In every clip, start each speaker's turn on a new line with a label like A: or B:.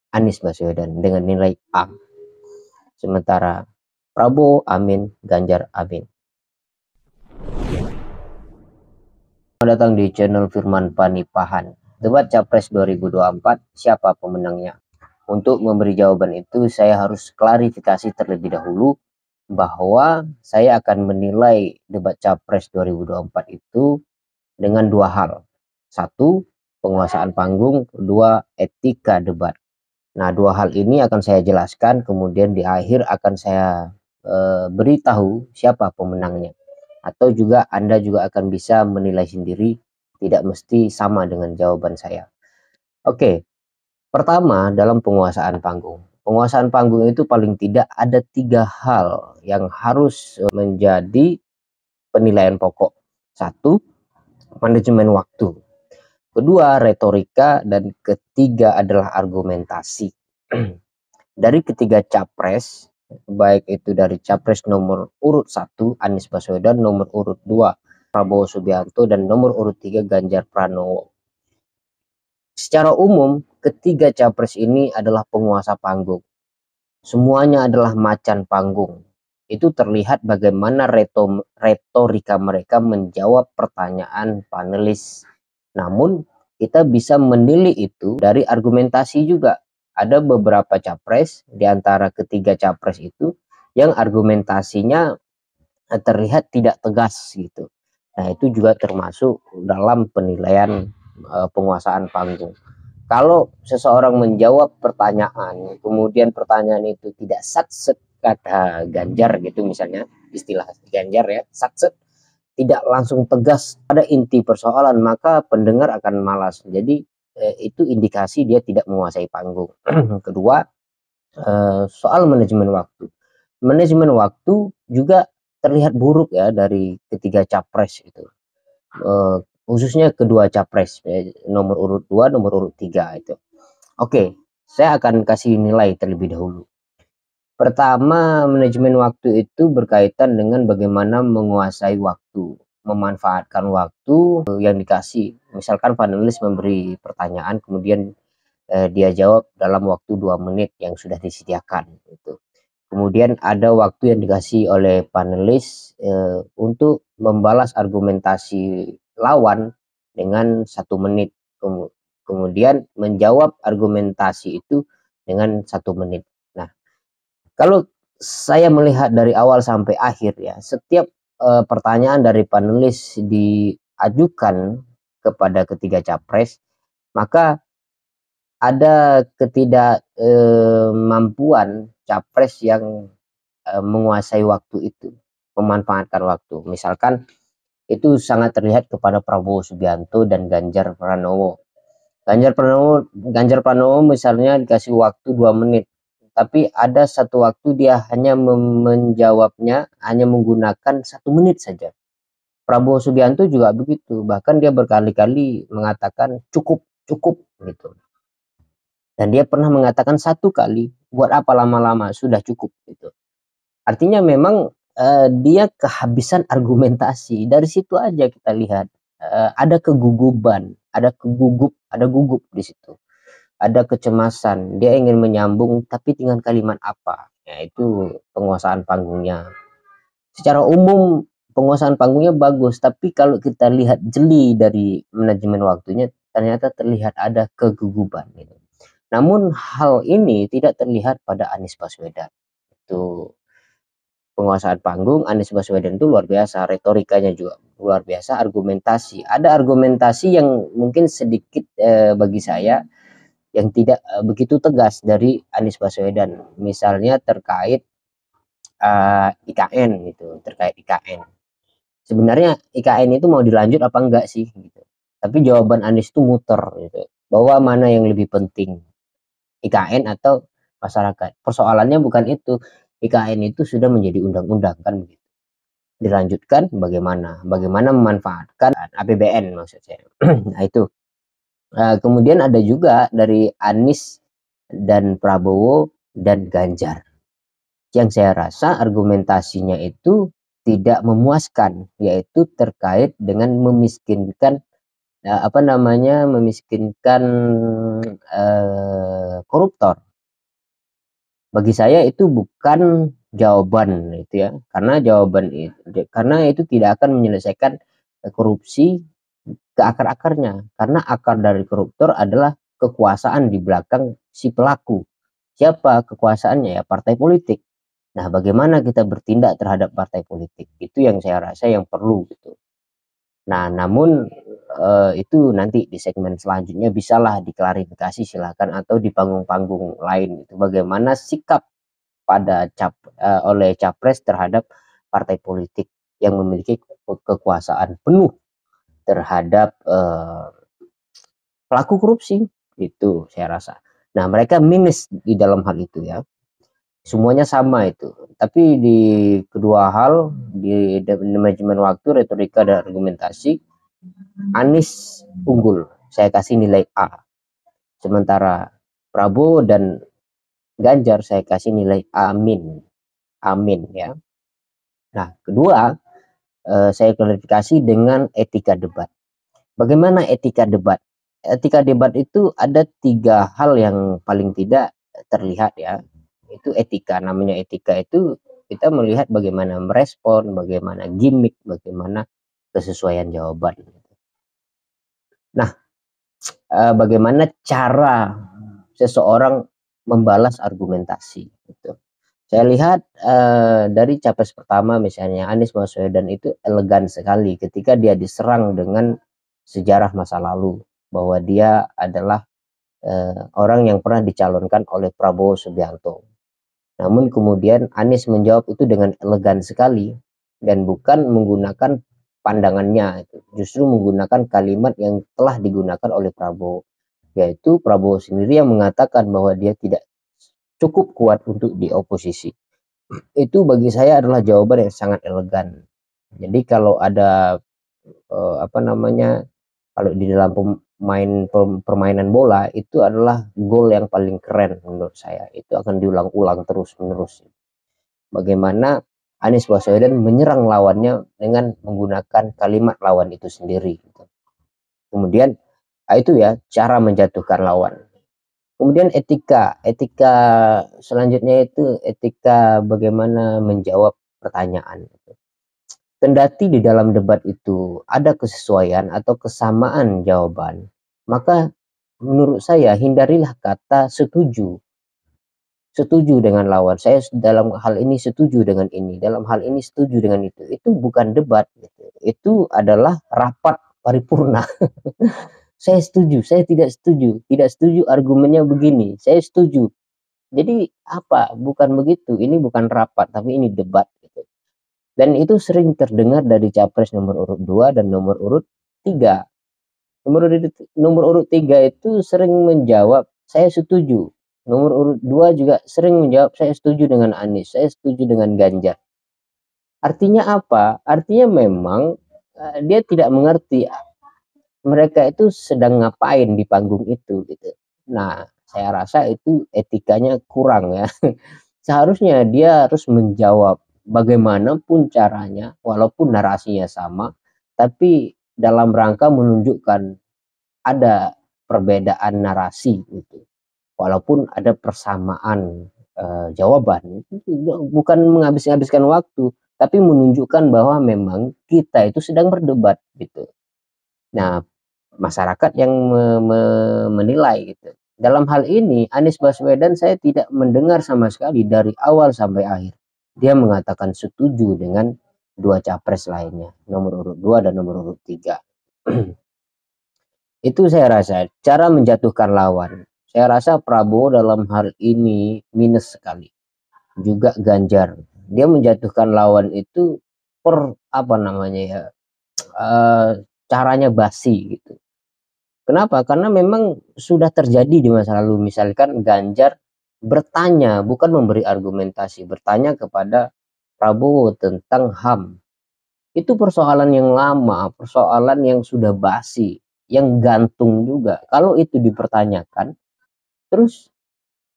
A: Anies Baswedan dengan nilai A. Sementara Prabowo amin, Ganjar amin. Selamat datang di channel Firman Panipahan. Debat Capres 2024, siapa pemenangnya? Untuk memberi jawaban itu, saya harus klarifikasi terlebih dahulu bahwa saya akan menilai debat Capres 2024 itu dengan dua hal. Satu, penguasaan panggung. Dua, etika debat. Nah, dua hal ini akan saya jelaskan, kemudian di akhir akan saya beritahu siapa pemenangnya. Atau juga Anda juga akan bisa menilai sendiri, tidak mesti sama dengan jawaban saya. Oke, pertama dalam penguasaan panggung. Penguasaan panggung itu paling tidak ada tiga hal yang harus menjadi penilaian pokok. Satu, manajemen waktu. Kedua, retorika. Dan ketiga adalah argumentasi. Dari ketiga capres, baik itu dari capres nomor urut 1 Anies Baswedan, nomor urut 2 Prabowo Subianto, dan nomor urut 3 Ganjar Pranowo. Secara umum, ketiga capres ini adalah penguasa panggung. Semuanya adalah macan panggung. Itu terlihat bagaimana retorika mereka menjawab pertanyaan panelis. Namun, kita bisa menilai itu dari argumentasi juga. Ada beberapa capres di antara ketiga capres itu yang argumentasinya terlihat tidak tegas gitu. Nah, itu juga termasuk dalam penilaian penguasaan panggung. Kalau seseorang menjawab pertanyaan, kemudian pertanyaan itu tidak satset, kata Ganjar gitu misalnya, istilah Ganjar ya, satset, tidak langsung tegas pada inti persoalan, maka pendengar akan malas. Jadi itu indikasi dia tidak menguasai panggung. Kedua, soal manajemen waktu. Manajemen waktu juga terlihat buruk ya dari ketiga capres itu. Khususnya kedua capres, nomor urut 2, nomor urut 3 itu. Oke, saya akan kasih nilai terlebih dahulu. Pertama, manajemen waktu itu berkaitan dengan bagaimana menguasai waktu, memanfaatkan waktu yang dikasih. Misalkan panelis memberi pertanyaan, kemudian dia jawab dalam waktu 2 menit yang sudah disediakan. Gitu. Kemudian ada waktu yang dikasih oleh panelis untuk membalas argumentasi lawan dengan 1 menit. Kemudian menjawab argumentasi itu dengan 1 menit. Nah, kalau saya melihat dari awal sampai akhir ya, setiap pertanyaan dari panelis diajukan kepada ketiga capres, maka ada ketidakmampuan capres yang menguasai waktu itu, memanfaatkan waktu. Misalkan itu sangat terlihat kepada Prabowo Subianto dan Ganjar Pranowo. Ganjar Pranowo misalnya dikasih waktu 2 menit, tapi ada satu waktu dia hanya menjawabnya hanya menggunakan 1 menit saja. Prabowo Subianto juga begitu, bahkan dia berkali-kali mengatakan cukup, cukup gitu. Dan dia pernah mengatakan 1 kali, buat apa lama-lama, sudah cukup gitu. Artinya memang dia kehabisan argumentasi. Dari situ aja kita lihat ada keguguban, ada gugup di situ. Ada kecemasan, dia ingin menyambung tapi dengan kalimat apa? Ya itu penguasaan panggungnya. Secara umum penguasaan panggungnya bagus, tapi kalau kita lihat jeli dari manajemen waktunya ternyata terlihat ada keguguban gitu. Namun hal ini tidak terlihat pada Anies Baswedan. Itu penguasaan panggung Anies Baswedan itu luar biasa, retorikanya juga luar biasa, argumentasi. Ada argumentasi yang mungkin sedikit bagi saya yang tidak begitu tegas dari Anies Baswedan. Misalnya terkait IKN gitu, terkait IKN. Sebenarnya IKN itu mau dilanjut apa enggak sih gitu. Tapi jawaban Anies itu muter gitu. Bahwa mana yang lebih penting, IKN atau masyarakat. Persoalannya bukan itu. IKN itu sudah menjadi undang-undang kan begitu. Dilanjutkan bagaimana? Bagaimana memanfaatkan APBN maksud saya. Nah itu. Kemudian ada juga dari Anies dan Prabowo dan Ganjar. Yang saya rasa argumentasinya itu tidak memuaskan, yaitu terkait dengan memiskinkan apa namanya, memiskinkan koruptor. Bagi saya itu bukan jawaban itu ya, karena itu tidak akan menyelesaikan korupsi ke akar-akarnya, karena akar dari koruptor adalah kekuasaan di belakang si pelaku. Siapa kekuasaannya? Ya partai politik. Nah, bagaimana kita bertindak terhadap partai politik? Itu yang saya rasa yang perlu gitu. Nah, namun itu nanti di segmen selanjutnya bisalah diklarifikasi silakan, atau di panggung-panggung lain itu bagaimana sikap oleh capres terhadap partai politik yang memiliki kekuasaan penuh terhadap pelaku korupsi, itu saya rasa. Nah, mereka minus di dalam hal itu ya, semuanya sama itu. Tapi di kedua hal, di manajemen waktu, retorika dan argumentasi, Anies unggul, saya kasih nilai A. Sementara Prabowo dan Ganjar saya kasih nilai amin, amin ya. Nah, kedua, saya klarifikasi dengan etika debat. Bagaimana etika debat? Etika debat itu ada 3 hal yang paling tidak terlihat ya. Itu etika, namanya etika itu kita melihat bagaimana merespon, bagaimana gimmick, bagaimana kesesuaian jawaban. Nah, bagaimana cara seseorang membalas argumentasi gitu. Saya lihat dari capres pertama misalnya Anies Baswedan itu elegan sekali ketika dia diserang dengan sejarah masa lalu, bahwa dia adalah orang yang pernah dicalonkan oleh Prabowo Subianto. Namun kemudian Anies menjawab itu dengan elegan sekali dan bukan menggunakan pandangannya, itu justru menggunakan kalimat yang telah digunakan oleh Prabowo, yaitu Prabowo sendiri yang mengatakan bahwa dia tidak cukup kuat untuk di oposisi. Itu bagi saya adalah jawaban yang sangat elegan. Jadi kalau ada apa namanya, kalau di dalam permainan bola itu adalah gol yang paling keren menurut saya. Itu akan diulang-ulang terus menerus. Bagaimana Anies Baswedan menyerang lawannya dengan menggunakan kalimat lawan itu sendiri. Kemudian itu ya cara menjatuhkan lawan. Kemudian etika selanjutnya itu etika bagaimana menjawab pertanyaan. Kendati di dalam debat itu ada kesesuaian atau kesamaan jawaban, maka menurut saya hindarilah kata setuju. Setuju dengan lawan. Saya dalam hal ini setuju dengan ini, dalam hal ini setuju dengan itu. Itu bukan debat gitu. Itu adalah rapat paripurna. Saya setuju, saya tidak setuju. Tidak setuju argumennya begini, saya setuju. Jadi apa? Bukan begitu. Ini bukan rapat, tapi ini debat gitu. Dan itu sering terdengar dari capres nomor urut 2 dan nomor urut 3. Nomor urut 3 itu sering menjawab saya setuju. Nomor urut 2 juga sering menjawab saya setuju dengan Anies, saya setuju dengan Ganjar. Artinya apa? Artinya memang dia tidak mengerti mereka itu sedang ngapain di panggung itu gitu. Nah, saya rasa itu etikanya kurang ya. Seharusnya dia harus menjawab bagaimanapun caranya, walaupun narasinya sama, tapi dalam rangka menunjukkan ada perbedaan narasi gitu. Walaupun ada persamaan jawaban, bukan menghabiskan waktu, tapi menunjukkan bahwa memang kita itu sedang berdebat gitu. Nah, masyarakat yang menilai gitu. Dalam hal ini Anies Baswedan saya tidak mendengar sama sekali dari awal sampai akhir dia mengatakan setuju dengan 2 capres lainnya, nomor urut 2 dan nomor urut 3. Itu saya rasa cara menjatuhkan lawan. Saya rasa Prabowo dalam hal ini minus sekali. Juga Ganjar. Dia menjatuhkan lawan itu apa namanya ya? Caranya basi gitu. Kenapa? Karena memang sudah terjadi di masa lalu. Misalkan Ganjar bertanya, bukan memberi argumentasi, bertanya kepada Prabowo tentang HAM. Itu persoalan yang lama, persoalan yang sudah basi, yang gantung juga. Kalau itu dipertanyakan, terus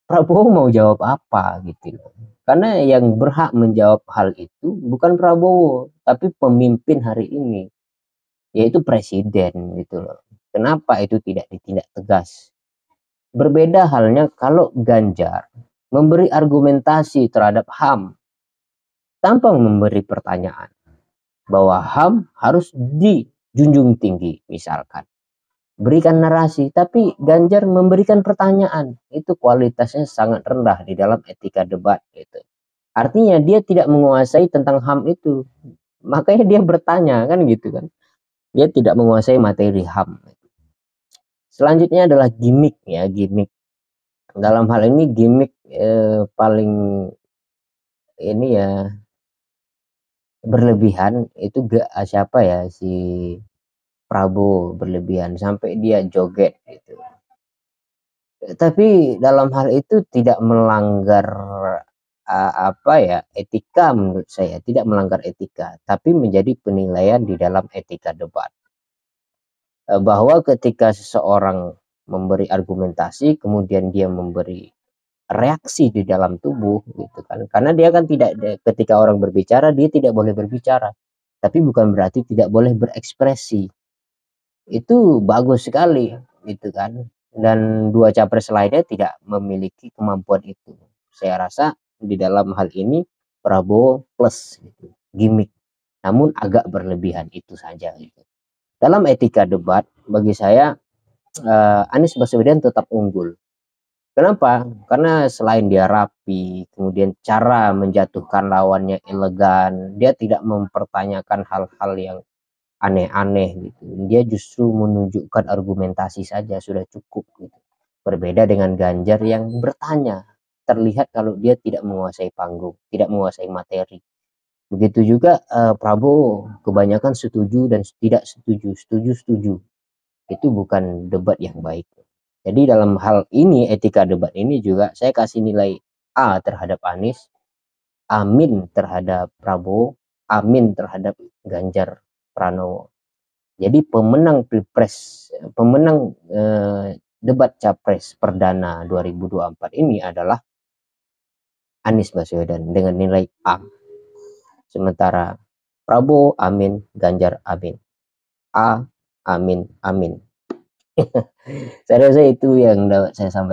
A: Prabowo mau jawab apa gitu. Karena yang berhak menjawab hal itu bukan Prabowo, tapi pemimpin hari ini. yaitu presiden gitu loh. Kenapa itu tidak ditindak tegas? Berbeda halnya kalau Ganjar memberi argumentasi terhadap HAM tanpa memberi pertanyaan bahwa HAM harus dijunjung tinggi misalkan. Berikan narasi, tapi Ganjar memberikan pertanyaan. Itu kualitasnya sangat rendah di dalam etika debat gitu. Artinya dia tidak menguasai tentang HAM itu. Makanya dia bertanya kan gitu kan. Dia tidak menguasai materi HAM. Selanjutnya adalah gimmick ya, gimmick. Dalam hal ini gimmick paling ini ya berlebihan itu siapa ya, si Prabowo berlebihan sampai dia joget gitu. Tapi dalam hal itu tidak melanggar apa ya, etika menurut saya, tidak melanggar etika, tapi menjadi penilaian di dalam etika debat. Bahwa ketika seseorang memberi argumentasi kemudian dia memberi reaksi di dalam tubuh gitu kan, karena dia kan tidak, ketika orang berbicara dia tidak boleh berbicara, tapi bukan berarti tidak boleh berekspresi. Itu bagus sekali gitu kan, dan dua capres lainnya tidak memiliki kemampuan itu. Saya rasa di dalam hal ini Prabowo plus gitu, gimmick, namun agak berlebihan, itu saja gitu. Dalam etika debat bagi saya Anies Baswedan tetap unggul. Kenapa? Karena selain dia rapi, kemudian cara menjatuhkan lawannya elegan, dia tidak mempertanyakan hal-hal yang aneh-aneh gitu. Dia justru menunjukkan argumentasi saja sudah cukup gitu. Berbeda dengan Ganjar yang bertanya, terlihat kalau dia tidak menguasai panggung, tidak menguasai materi. Begitu juga Prabowo, kebanyakan setuju dan tidak setuju, setuju. Itu bukan debat yang baik. Jadi dalam hal ini, etika debat ini juga saya kasih nilai A terhadap Anies, amin terhadap Prabowo, amin terhadap Ganjar Pranowo. Jadi pemenang pilpres, pemenang debat capres perdana 2024 ini adalah Anies Baswedan dengan nilai A. Sementara Prabowo amin, Ganjar amin. A, amin, amin. Saya rasa itu yang dapat saya sampaikan.